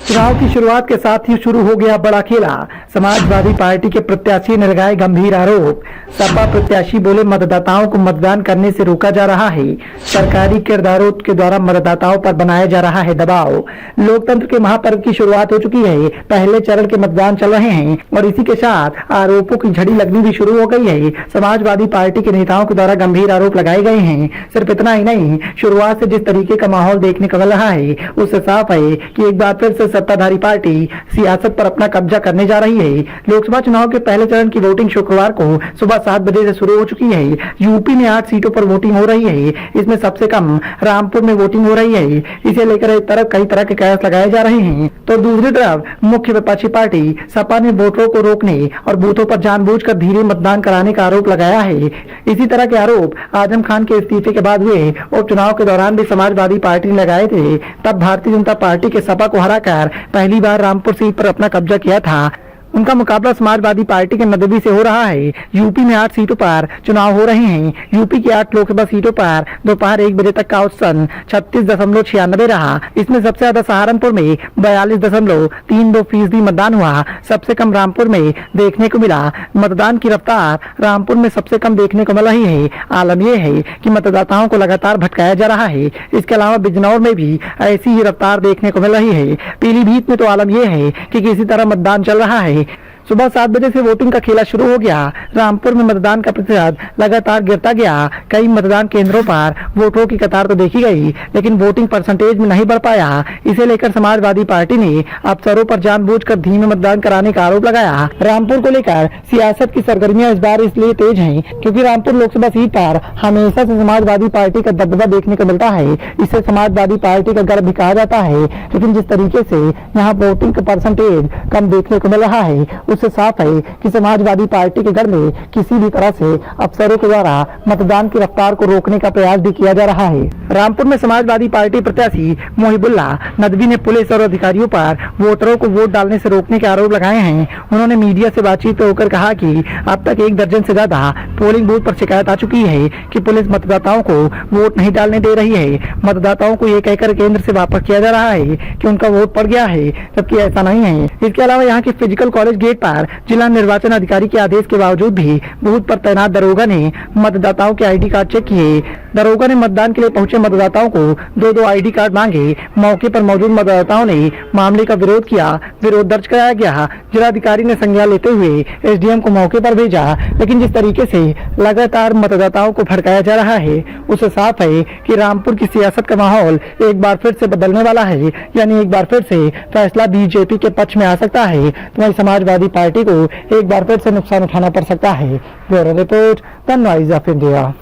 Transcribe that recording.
चुनाव की शुरुआत के साथ ही शुरू हो गया बड़ा खेला। समाजवादी पार्टी के प्रत्याशी ने लगाए गंभीर आरोप। सपा प्रत्याशी बोले मतदाताओं को मतदान करने से रोका जा रहा है। सरकारी किरदारों के द्वारा मतदाताओं पर बनाया जा रहा है दबाव। लोकतंत्र के महापर्व की शुरुआत हो चुकी है। पहले चरण के मतदान चल रहे हैं और इसी के साथ आरोपों की झड़ी लगनी भी शुरू हो गई है। समाजवादी पार्टी के नेताओं के द्वारा गंभीर आरोप लगाए गए हैं। सिर्फ इतना ही नहीं, शुरुआत से जिस तरीके का माहौल देखने को मिल रहा है उससे साफ है कि एक बार फिर से सत्ताधारी पार्टी सियासत पर अपना कब्जा करने जा रही है। लोकसभा चुनाव के पहले चरण की वोटिंग शुक्रवार को सुबह 7 बजे से शुरू हो चुकी है। यूपी में 8 सीटों पर वोटिंग हो रही है। इसमें सबसे कम रामपुर में वोटिंग हो रही है। इसे लेकर एक तरफ कई तरह के कयास लगाए जा रहे हैं, तो दूसरी तरफ मुख्य विपक्षी पार्टी सपा ने वोटरों को रोकने और बूथों पर जानबूझकर धीरे मतदान कराने का आरोप लगाया है। इसी तरह के आरोप आजम खान के इस्तीफे के बाद हुए और चुनाव के दौरान भी समाजवादी पार्टी ने लगाए थे। तब भारतीय जनता पार्टी के सपा को हराकर पहली बार रामपुर सीट पर अपना कब्जा किया था। उनका मुकाबला समाजवादी पार्टी के नदवी से हो रहा है। यूपी में 8 सीटों पर चुनाव हो रहे हैं। यूपी की 8 लोकसभा सीटों पर दोपहर 1 बजे तक का औसतन 36.96 रहा। इसमें सबसे ज्यादा सहारनपुर में 42.32% मतदान हुआ। सबसे कम रामपुर में देखने को मिला। मतदान की रफ्तार रामपुर में सबसे कम देखने को मिल रही है। आलम यह है कि मतदाताओं को लगातार भटकाया जा रहा है। इसके अलावा बिजनौर में भी ऐसी ही रफ्तार देखने को मिल रही है। पीलीभीत में तो आलम यह है कि किसी तरह मतदान चल रहा है। सुबह 7 बजे से वोटिंग का खेला शुरू हो गया। रामपुर में मतदान का प्रतिशत लगातार गिरता गया। कई मतदान केंद्रों पर वोटरों की कतार तो देखी गई, लेकिन वोटिंग परसेंटेज में नहीं बढ़ पाया। इसे लेकर समाजवादी पार्टी ने अफसरों पर जानबूझकर धीमे मतदान कराने का आरोप लगाया। रामपुर को लेकर सियासत की सरगर्मियां इस बार इसलिए तेज हैं क्योंकि रामपुर लोकसभा सीट पर हमेशा से समाजवादी पार्टी का दबदबा देखने को मिलता है। इसे समाजवादी पार्टी का गर्व भी कहा जाता है, लेकिन जिस तरीके से यहाँ वोटिंग का परसेंटेज कम देखने को मिल रहा है उससे साफ है कि समाजवादी पार्टी के घर में किसी भी तरह से अफसरों के द्वारा मतदान की रफ्तार को रोकने का प्रयास भी किया जा रहा है। रामपुर में समाजवादी पार्टी प्रत्याशी मोहिबुल्लाह नदवी ने पुलिस और अधिकारियों पर वोटरों को वोट डालने से रोकने के आरोप लगाए हैं। उन्होंने मीडिया से बातचीत होकर कहा कि अब तक 1 दर्जन से ज्यादा पोलिंग बूथ पर शिकायत आ चुकी है कि पुलिस मतदाताओं को वोट नहीं डालने दे रही है। मतदाताओं को ये कहकर केंद्र से वापस किया जा रहा है कि उनका वोट पड़ गया है, जबकि ऐसा नहीं है। इसके अलावा यहाँ के फिजिकल कॉलेज गेट पर जिला निर्वाचन अधिकारी के आदेश के बावजूद भी बूथ पर तैनात दरोगा ने मतदाताओं के आईडी कार्ड चेक किए। दरोगा ने मतदान के लिए पहुंचे मतदाताओं को 2-2 आईडी कार्ड मांगे। मौके पर मौजूद मतदाताओं ने मामले का विरोध किया। विरोध दर्ज कराया गया। जिलाधिकारी ने संज्ञान लेते हुए एसडीएम को मौके पर भेजा, लेकिन जिस तरीके से लगातार मतदाताओं को भड़काया जा रहा है उससे साफ है कि रामपुर की सियासत का माहौल एक बार फिर से बदलने वाला है। यानी एक बार फिर से फैसला बीजेपी के पक्ष में आ सकता है, तो वही समाजवादी पार्टी को एक बार फिर से नुकसान उठाना पड़ सकता है। Bureau report, the noise of India.